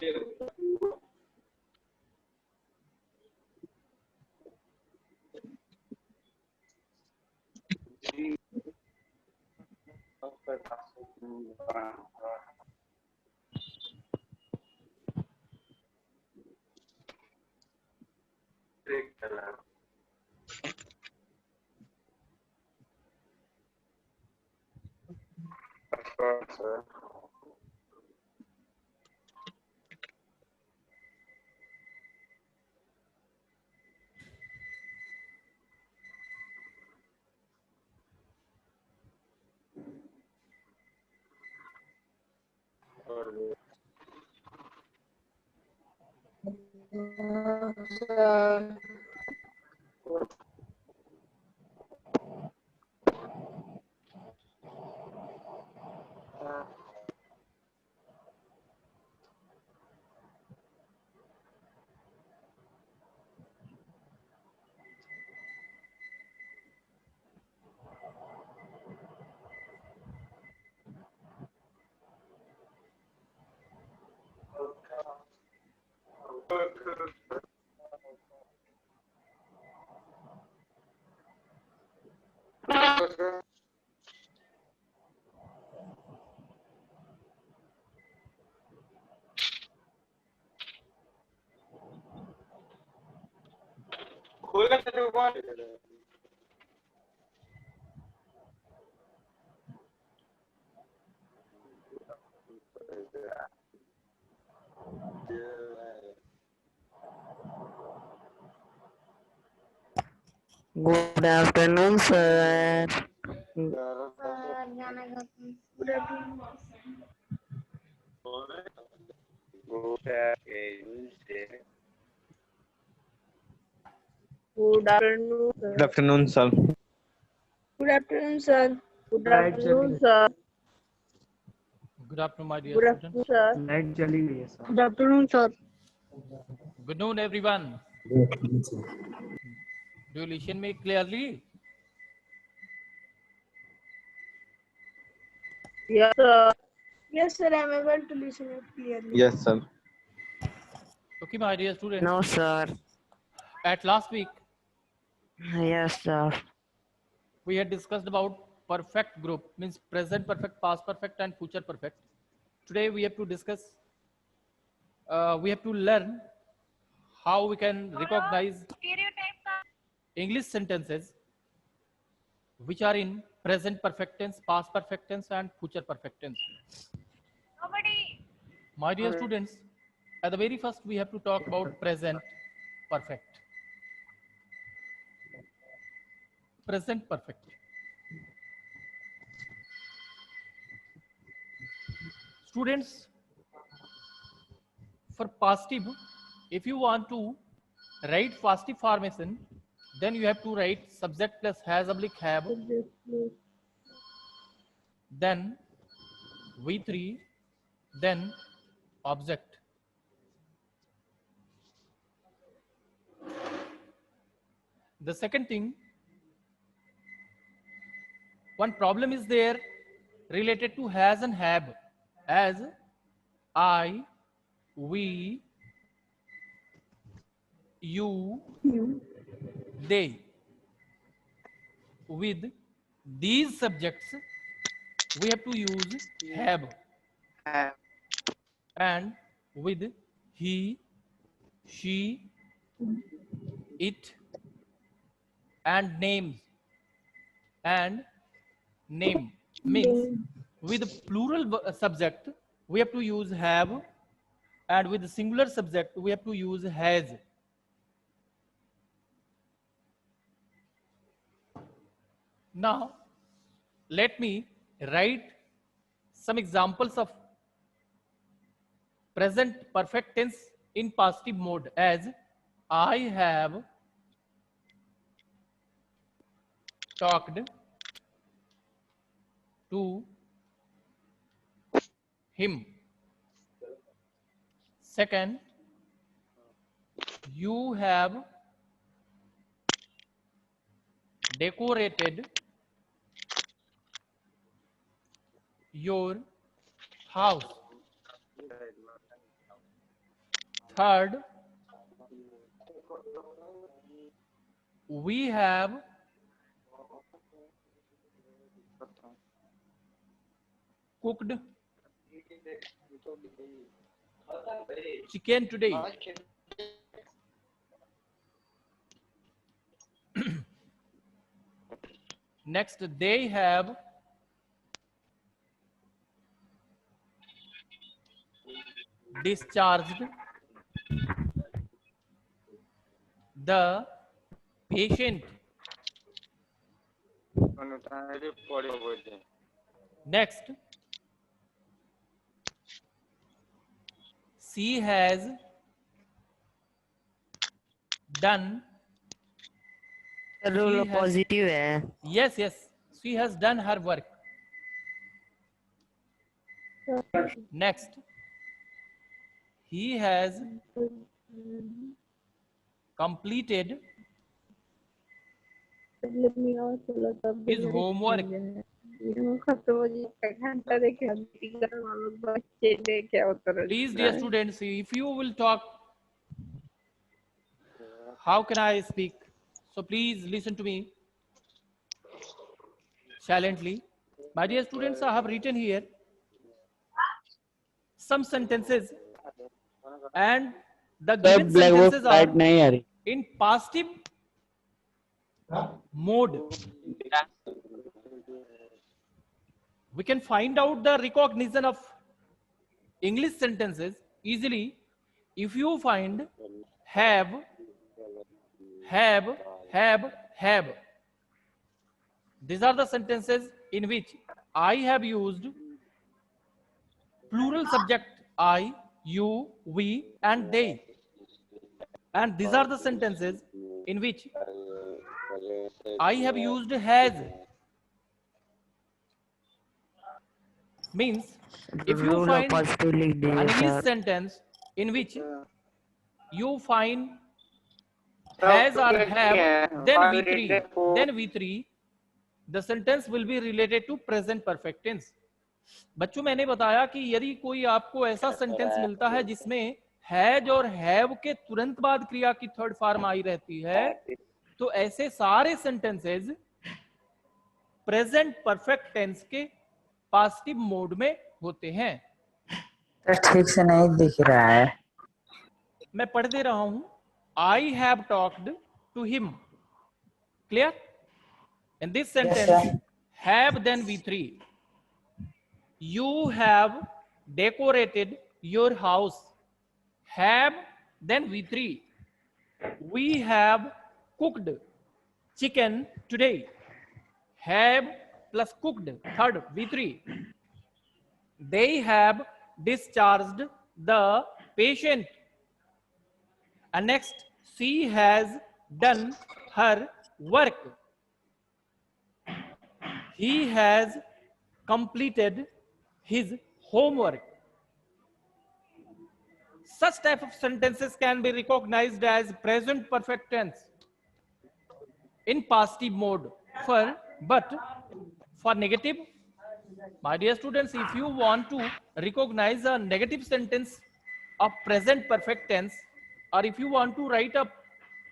Good afternoon, sir. Good afternoon. Good afternoon, sir. Good afternoon, sir. Good afternoon, sir. Good light afternoon, चली sir. Good afternoon, my dear Good students. afternoon, sir. Light चली गई है sir. Good afternoon, sir. Good noon, everyone. Do you listen me clearly? Yes, sir. Yes, sir. I'm able to listen it clearly. Yes, sir. Okay, my dear students. No, sir. At last week, Yes, sir. we had discussed about perfect group, means present perfect, past perfect, and future perfect. Today, we have to discuss, we have to learn how we can recognize English sentences which are in present perfect tense, past perfect tense, and future perfect tense. My dear students, at the very first, we have to talk about present perfect. Present perfect. Students, for passive, if you want to write passive formation, then you have to write subject plus has oblique have, then V3, then object. The second thing, one problem is there related to has and have, as I, we, you, they. With these subjects, we have to use have. And with he, she, it, and names, and name, means with plural subject, we have to use have, and with singular subject, we have to use has. Now, let me write some examples of present perfect tense in passive mode, as I have talked to him. Second, you have decorated your house. Third, we have cooked chicken today. Next, they have discharged the patient. Next, she has done. Rule She has, positive है. yes, yes, she has done her work. Next, he has completed his homework. Please, dear students, if you will talk, how can I speak? So please listen to me silently. My dear students, I have written here some sentences, and the given sentences are in passive mode. We can find out the recognition of English sentences easily if you find have, have, have. These are the sentences in which I have used plural subject I, you, we, and they. And these are the sentences in which I have used has. Means if you rule find positive लिख an दीजिए English sir. sentence in which you find has or have, then V3, the sentence will be related to present perfect tense. बच्चों, मैंने बताया कि यदि कोई आपको ऐसा सेंटेंस मिलता है जिसमें हैज और हैव के तुरंत बाद क्रिया की थर्ड फॉर्म आई रहती है, तो ऐसे सारे सेंटेंसेस प्रेजेंट परफेक्ट टेंस के पॉजिटिव मोड में होते हैं. ठीक से नहीं दिख रहा है. मैं पढ़ दे रहा हूं. I have talked to him. Clear? In this sentence have then V3. You have decorated your house. Have then V3. We have cooked chicken today. Have plus cooked, third V3. They have discharged the patient. And next, she has done her work. He has completed his homework. Such type of sentences can be recognized as present perfect tense in passive mode. But for negative, my dear students, if you want to recognize a negative sentence of present perfect tense, or if you want to write a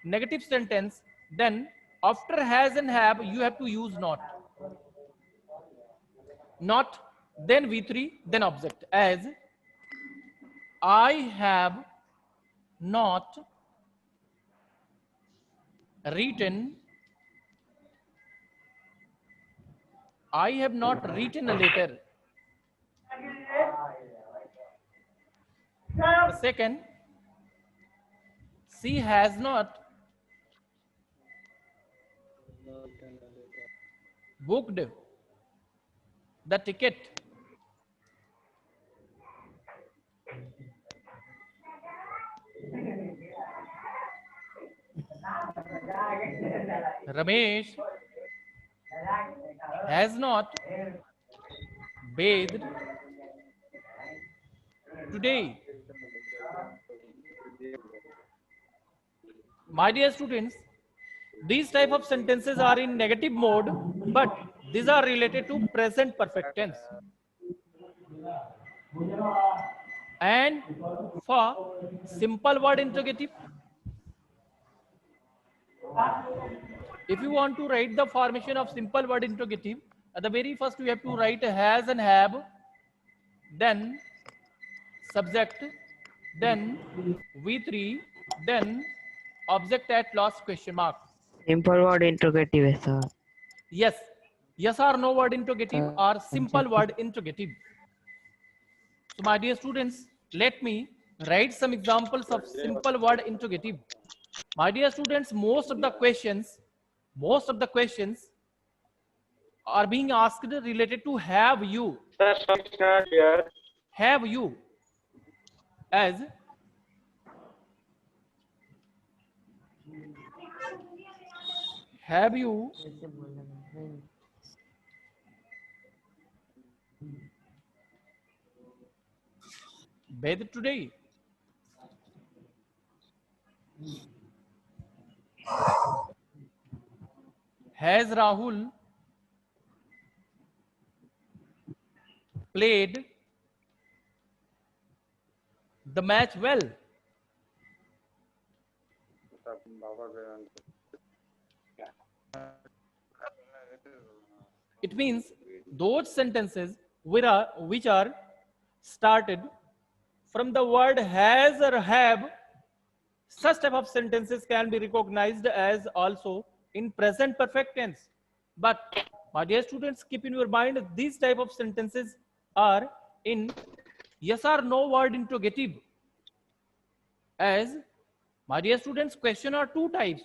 negative sentence, then after has and have, you have to use not. Not, then V3, then object. As I have not written, I have not written a letter. The second, she has not booked the ticket. Ramesh has not bathed today. My dear students, these type of sentences are in negative mode, but these are related to present perfect tense. And for simple word interrogative, if you want to write the formation of simple word interrogative, at the very first we have to write has and have, then subject, then V3, then object at last question mark. Simple word interrogative है sir. Yes, yes or no word interrogative or simple word interrogative. So my dear students, let me write some examples of simple word interrogative. My dear students, most of the questions are being asked related to have you. Have you, as have you bathed today? Has Rahul played the match well? It means those sentences which are started from the word has or have, such type of sentences can be recognized as also in present perfect tense. But my dear students, keep in your mind these type of sentences are in yes or no word interrogative. As my dear students, question are two types.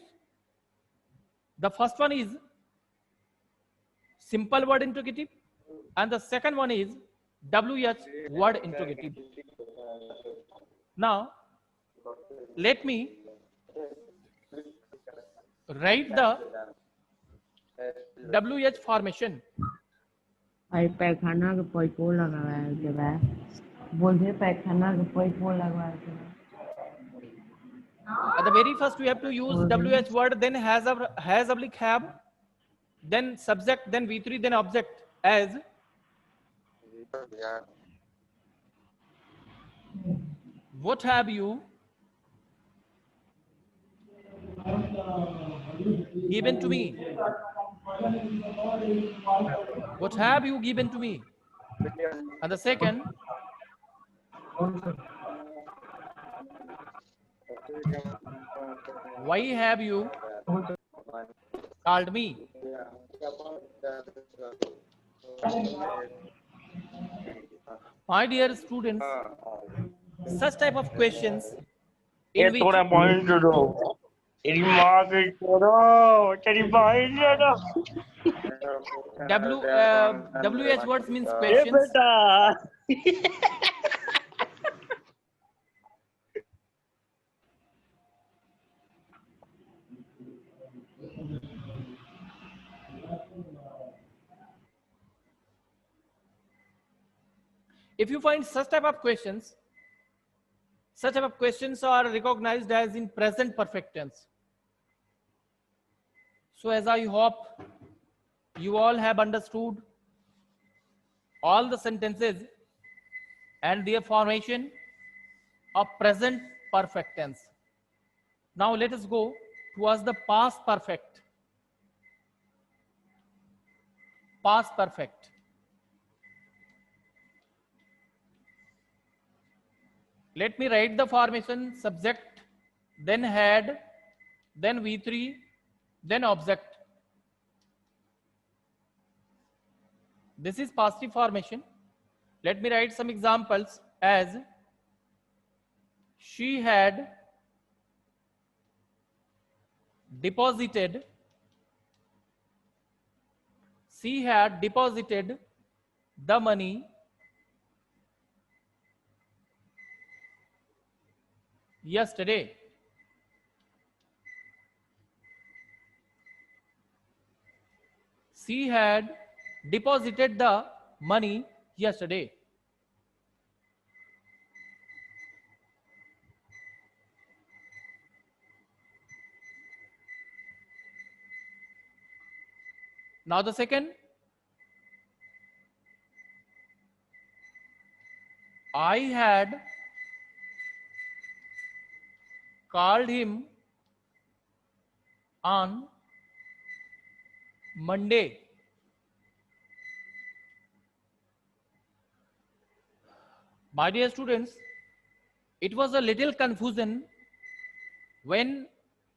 The first one is simple word interrogative and the second one is WH word interrogative. Now let me write the WH formation. भाई पैखाना के पैपो लगाया के बाद बोलते पैखाना के पैपो लगवाया के बाद At the very first we have to use WH word, then has oblique have, then subject, then V3, then object. As what have you given to me? What have you given to me? And the second, why have you called me? My dear students, such type of questions in which तेरी माँ के छोड़ो तेरी भाई छोड़ो WH words means ए questions. बेटा If you find such type of questions are recognized as in present perfect tense. So as I hope you all have understood all the sentences and their formation of present perfect tense. Now let us go towards the past perfect. Past perfect. Let me write the formation: subject, then had, then V3, then object. This is passive formation. Let me write some examples as she had deposited the money yesterday. She had deposited the money yesterday. Now the second, I had called him on Monday. My dear students, it was a little confusion when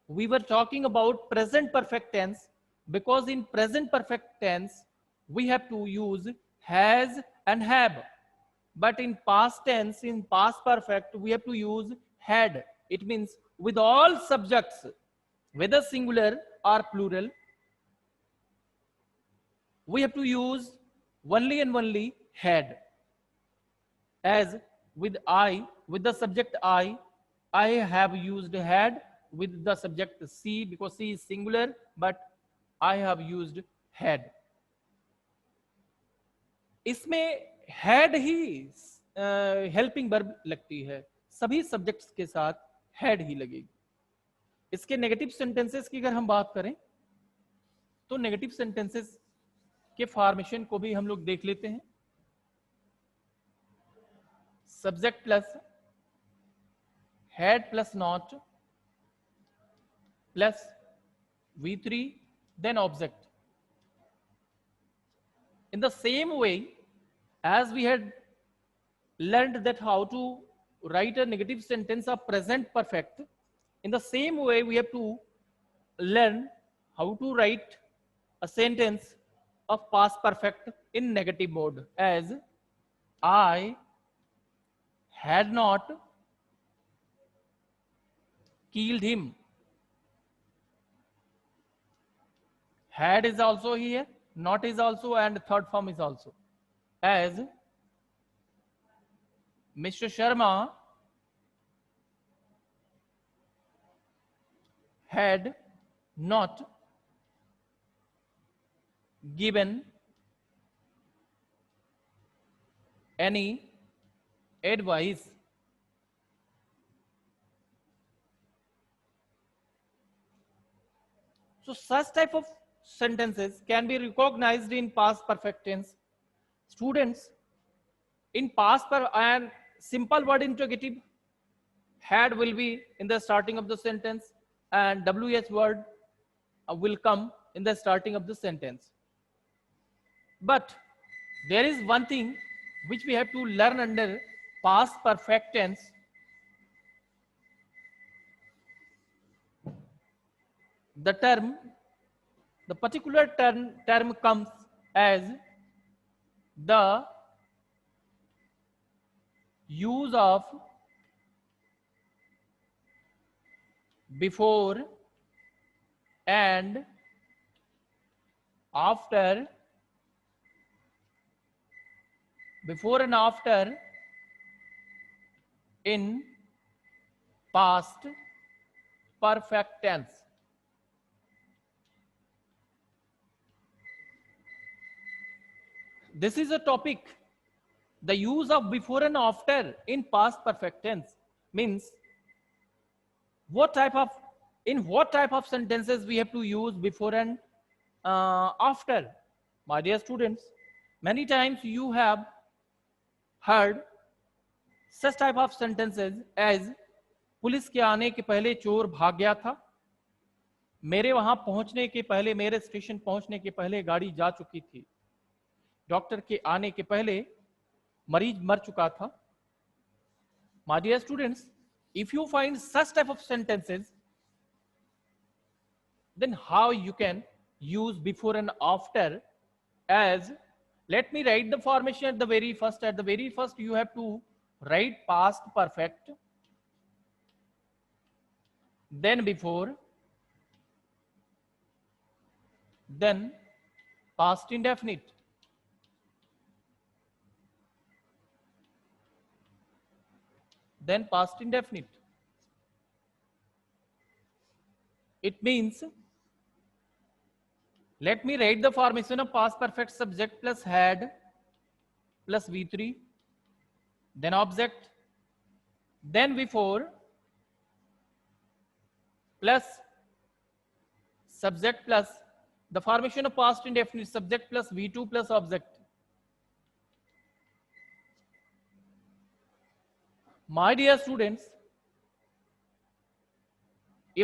we were talking about present perfect tense, because in present perfect tense we have to use has and have, but in past tense, in past perfect, we have to use had. It means with all subjects, whether singular or plural, we have to use only and only had. As with I, with the subject I have used had. With the subject C, because C is singular, but I have used had. इसमें had he helping verb लगती है, सभी subjects के साथ had ही लगेगी. इसके negative sentences की अगर हम बात करें तो नेगेटिव सेंटेंसेस के फॉर्मेशन को भी हम लोग देख लेते हैं. Subject plus had plus not plus V3 then object. In the same way as we had learned that how to write a negative sentence of present perfect, in the same way we have to learn how to write a sentence of past perfect in negative mode, as I had not killed him. Had is also here, not is also, and third form is also. As Mr. Sharma had not given any advice. So such type of sentences can be recognized in past perfect tense. Students, in past and simple word interrogative, had will be in the starting of the sentence and WH word will come in the starting of the sentence. But there is one thing which we have to learn under past perfect tense. The particular term comes as the use of before and after, before and after in past perfect tense. This is a topic. The use of before and after in past perfect tense means in what type of sentences we have to use before and after. My dear students, many times you have heard such type of sentences as police के आने के पहले चोर भाग गया था, मेरे वहां पहुंचने के पहले, मेरे स्टेशन पहुंचने के पहले गाड़ी जा चुकी थी, डॉक्टर के आने के पहले मरीज मर चुका था. My dear students, if you find such type of sentences, then how you can use before and after as, let me write the formation at the very first. At the very first you have to write past perfect, then before, then past indefinite. Then past indefinite. It means, let me write the formation of past perfect: subject plus had plus V3, then object, then before, plus subject plus the formation of past indefinite: subject plus V2 plus object. My dear students,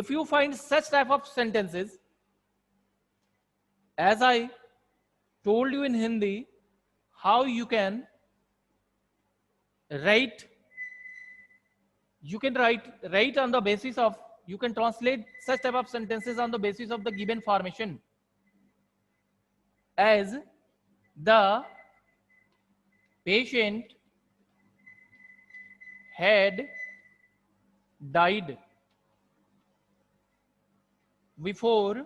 if you find such type of sentences, as I told you in Hindi, how you can write, write on the basis of, you can translate such type of sentences on the basis of the given formation, as the patient had died before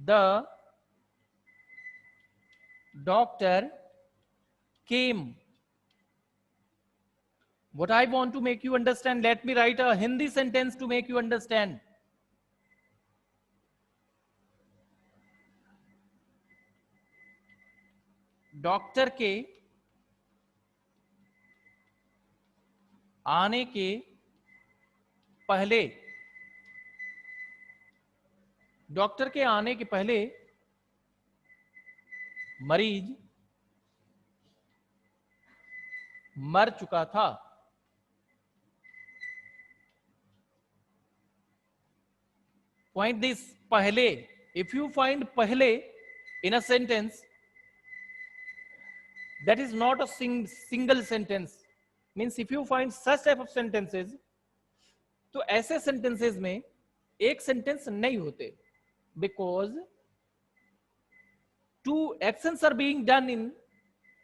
the doctor came. What I want to make you understand, let me write a Hindi sentence to make you understand. Doctor के आने के पहले, doctor के आने के पहले मरीज मर चुका था। Point this, पहले. If you find पहले in a sentence, that is not a single sentence. Means if you find such type of sentences, तो ऐसे sentences में एक sentence नहीं होते, because two actions are being done in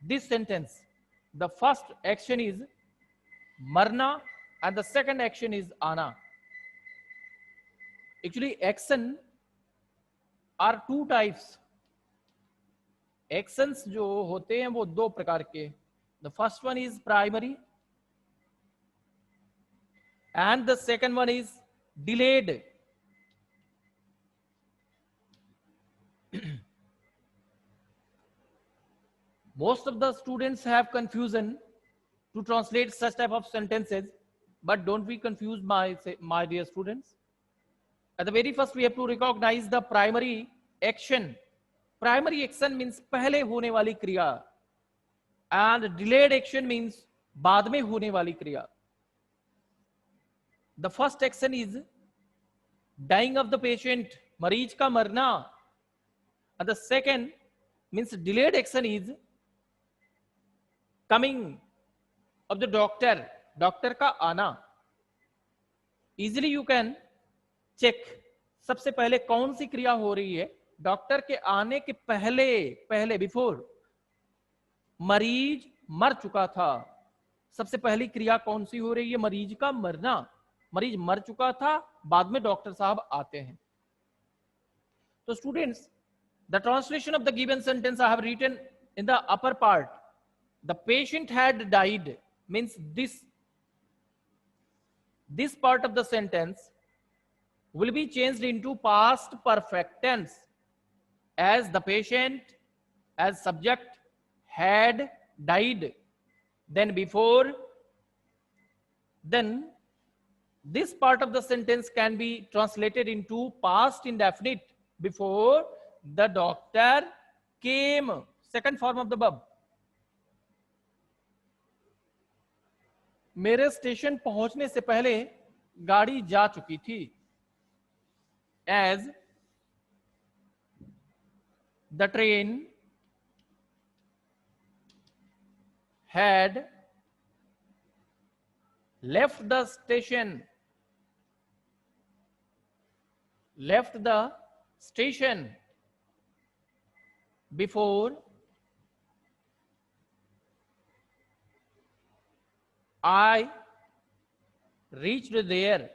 this sentence. The first action is marna and the second action is ana. Actually, action are two types. Actions जो होते हैं वो दो प्रकार के. The first one is primary and the second one is delayed. Most of the students have confusion to translate such type of sentences, but don't be confused, my dear students. At the very first, we have to recognize the primary action. Primary action means पहले होने वाली क्रिया, and delayed action means बाद में होने वाली क्रिया. The first action is dying of the patient, मरीज का मरना, and the second means delayed action is coming of the doctor, doctor का आना. Easily you can check सबसे पहले कौन सी क्रिया हो रही है. डॉक्टर के आने के पहले बिफोर मरीज मर चुका था. सबसे पहली क्रिया कौन सी हो रही है? मरीज का मरना. मरीज मर चुका था, बाद में डॉक्टर साहब आते हैं. तो students, the translation of the given sentence I have written in the upper part. The patient had died means this part of the sentence will be changed into past perfect tense, as the patient as subject had died. Then before, then this part of the sentence can be translated into past indefinite, before the doctor came. Second form of the verb. मेरे station पहुंचने से पहले गाड़ी जा चुकी थी. As the train had left the station before I reached there.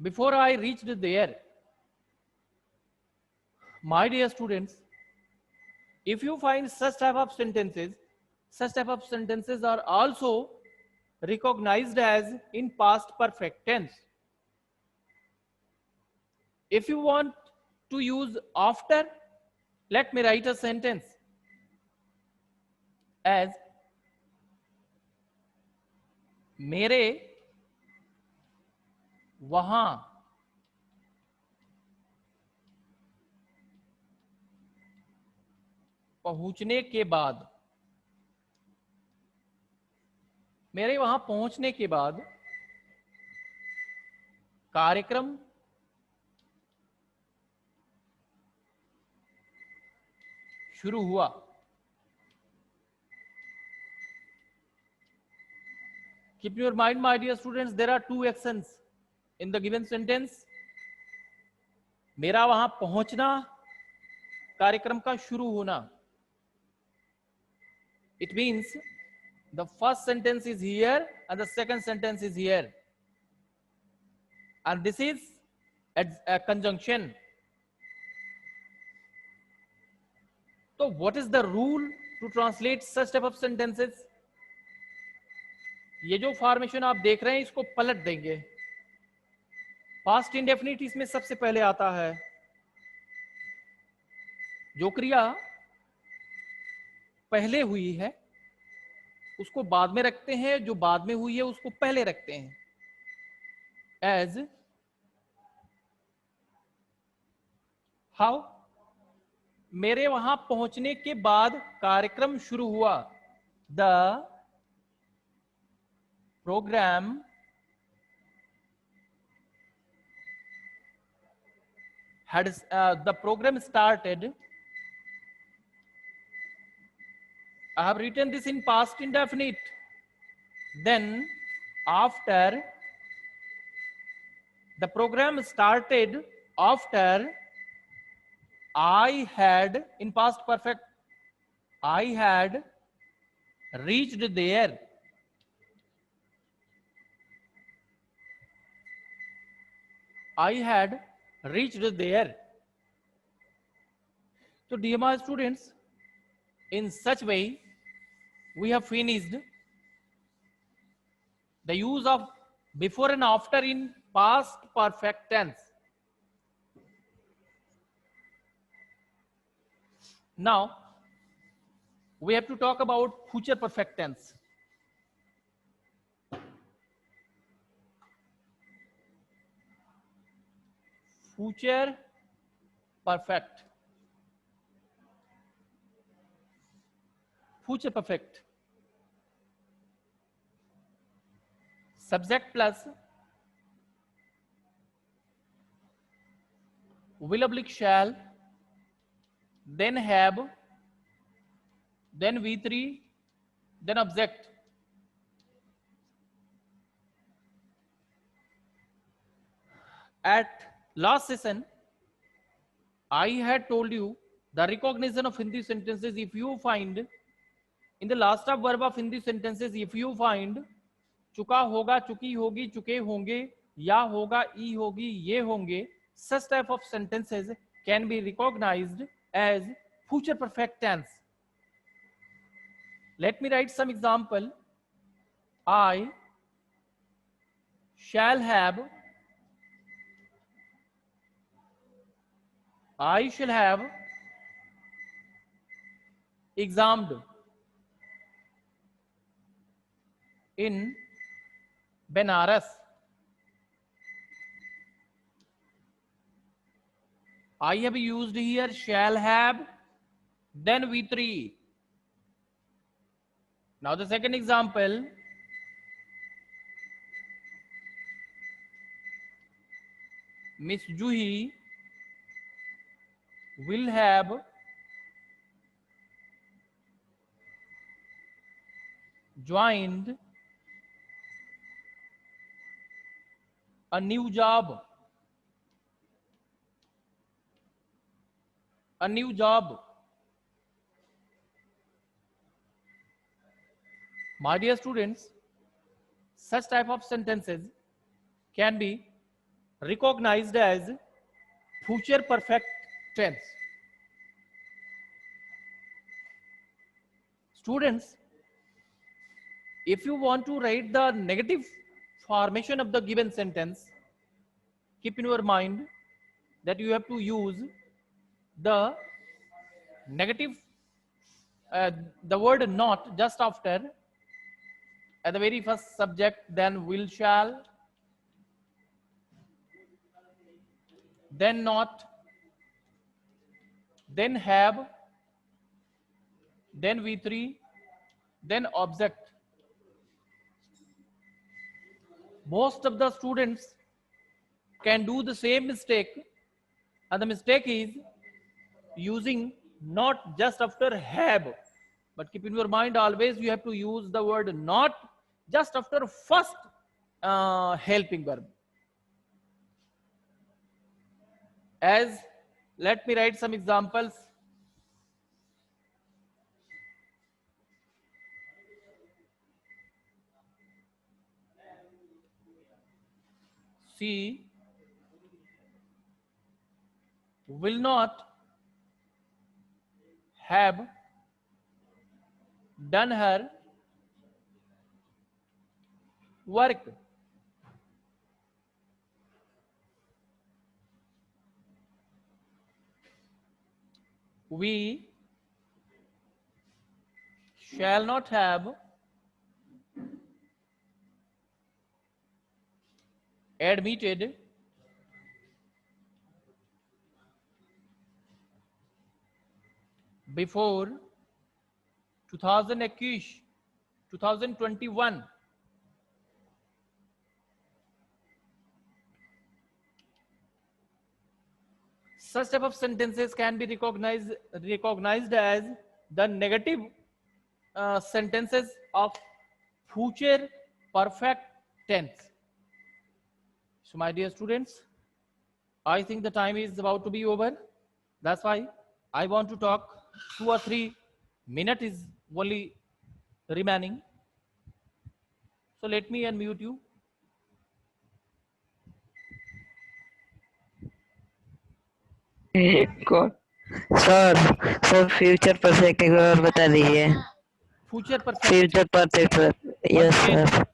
Before I reached there. My dear students, if you find such type of sentences are also recognized as in past perfect tense. If you want to use after, let me write a sentence as मेरे वहां पहुंचने के बाद. मेरे वहां पहुंचने के बाद कार्यक्रम शुरू हुआ। Keep in your mind, my dear students, there are two actions in the given sentence. मेरा वहां पहुंचना, कार्यक्रम का शुरू होना. It means the first sentence is here and the second sentence is here. And this is a conjunction. So what is the rule to translate such type of sentences? ये जो formation आप देख रहे हैं इसको पलट देंगे. पास्ट इंडेफिनिट इसमें सबसे पहले आता है. जो क्रिया पहले हुई है उसको बाद में रखते हैं, जो बाद में हुई है उसको पहले रखते हैं. एज हाउ, मेरे वहां पहुंचने के बाद कार्यक्रम शुरू हुआ. The program had the program started. I have written this in past indefinite. Then after the program started, after I had, in past perfect, I had reached there. I had reached there. So dear my students, in such way we have finished the use of before and after in past perfect tense. Now we have to talk about future perfect tense. Future perfect. Future perfect. Subject plus will oblique shall, then have, then V3, then object. At last session, I had told you the recognition of Hindi sentences. If you find in the last of verb of Hindi sentences, if you find चुका होगा, चुकी होगी, चुके होंगे, या होगा, ई होगी, ये होंगे, such type of sentences can be recognized as future perfect tense. Let me write some example. I shall have, I shall have examined in Benares. I have used here shall have, then V3. Now the second example. Miss Juhi will have joined a new job. A new job. My dear students, such type of sentences can be recognized as future perfect tense. Students, if you want to write the negative formation of the given sentence, keep in your mind that you have to use the negative, the word not just after, at the very first subject, then will, shall, then not, then have, then V3, then object. most of the students can do the same mistake, and the mistake is using not just after have, but keep in your mind always you have to use the word not just after first helping verb. As let me write some examples. She will not have done her work. We shall not have admitted before 2021. Such type of sentences can be recognized as the negative sentences of future perfect tense. So my dear students, I think the time is about to be over. That's why I want to talk 2 or 3 minutes is only remaining. So let me unmute you. Sir sir future perfect एक बार बता दीजिए. Future perfect. Future perfect sir. Yes sir.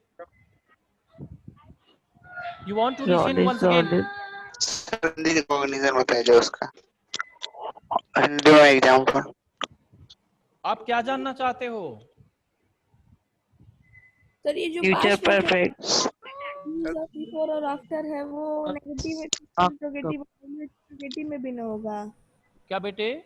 You want to listen once again? Hindi recognition होता है जो उसका हिंदी में example. आप क्या जानना चाहते हो? सर ये जो फ्यूचर past परफेक्ट. बिफोर और आफ्टर है वो नेगेटिव इंट्रोगेटिव में भी ना होगा. क्या बेटे?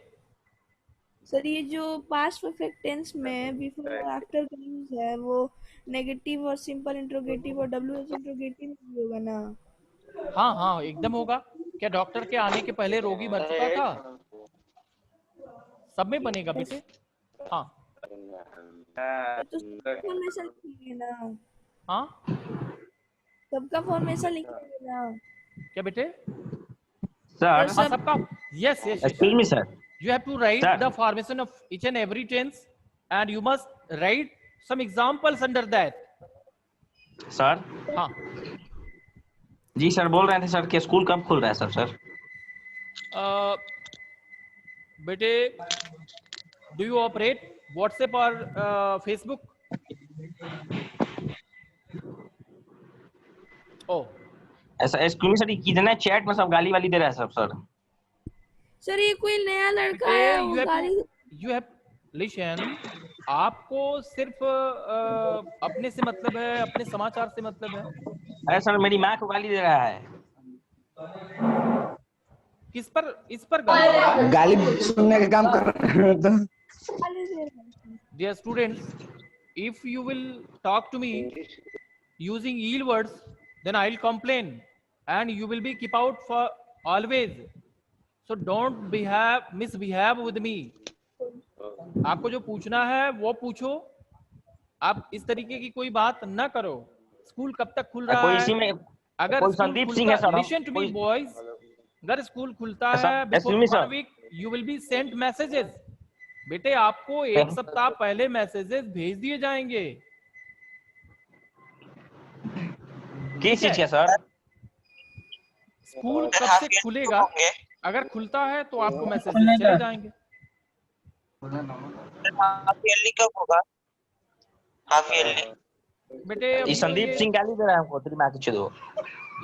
सर ये जो पास्ट परफेक्ट टेंस में बिफोर और आफ्टर का यूज है वो नेगेटिव और सिंपल इंट्रोगेटिव और डब्ल्यूएच इंट्रोगेटिव में भी होगा ना. हाँ हाँ एकदम होगा. क्या डॉक्टर के आने के पहले रोगी मर चुका था? सब में बनेगा बेटे. हाँ तो फॉर्मेशन लिखेंगे ना. हाँ सबका फॉर्मेशन लिखेंगे ना. क्या बेटे? Sir, हाँ सबका. Yes. excuse me, sir. You have to write Sir. the formation of each and every tense, and you must write some examples under that. Sir, हाँ जी सर बोल रहे थे सर कि स्कूल कब खुल रहा है सर? बेटे, do you operate WhatsApp or Facebook? Oh. ऐसा एक्सक्यूज मी सर, कितने चैट में सब गाली वाली दे रहा है सब सर. सर ये कोई नया लड़का है वो गाली. You have listen. आपको सिर्फ अपने से मतलब है, अपने समाचार से मतलब है. अरे सर मेरी माँ को गाली दे रहा है. किस पर? इस पर गाली सुनने का काम कर रहे हो. Dear students, if you will talk to me using ill words, then I'll complain and you will be keep out for always. So don't misbehave with me. आपको जो पूछना है वो पूछो. आप इस तरीके की कोई बात ना करो. स्कूल कब तक खुल रहा कोई है? इसी में अगर कोई संदीप सिंह है sir. listen to me boys, अगर स्कूल खुलता है excuse before me, sir. 1 week you will be sent messages. बेटे आपको 1 सप्ताह पहले मैसेजेस भेज दिए जाएंगे. किस चीज का सर? स्कूल कब से खुलेगा? अगर खुलता है तो आपको मैसेजेस चले जाएंगे. हाफ ईयरली कब होगा? हाफ ईयरली बेटे ये संदीप सिंह गाली दे रहा है हमको. तेरी माँ की दो.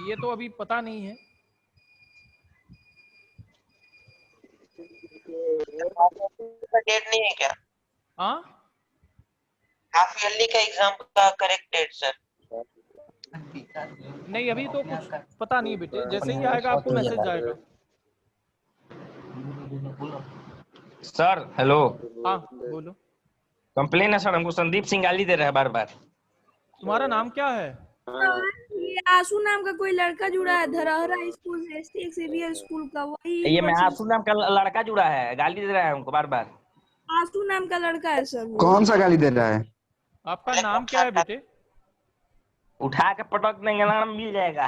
ये तो अभी पता नहीं है. डेट नहीं है क्या? हाँ हाफ ईयरली का एग्जाम का करेक्ट डेट सर? नहीं अभी तो कुछ पता नहीं बेटे. जैसे ही आएगा आपको मैसेज जाएगा. Sir hello. हाँ बोलो. कंप्लेन है सर, हमको संदीप सिंह गाली दे रहा है बार बार. तुम्हारा नाम क्या है? ये आंसू नाम का कोई लड़का जुड़ा है धरहरा स्कूल से, एसटी एक्सेवियर स्कूल का, वही ये मैं ऊपर से आंसू नाम का लड़का जुड़ा है, गाली दे रहा है हमको बार बार। आंसू नाम का लड़का है सर वो। कौन सा गाली दे रहा है? आपका नाम क्या है बेटे? उठा के पटक देंगे ना, मिल जाएगा।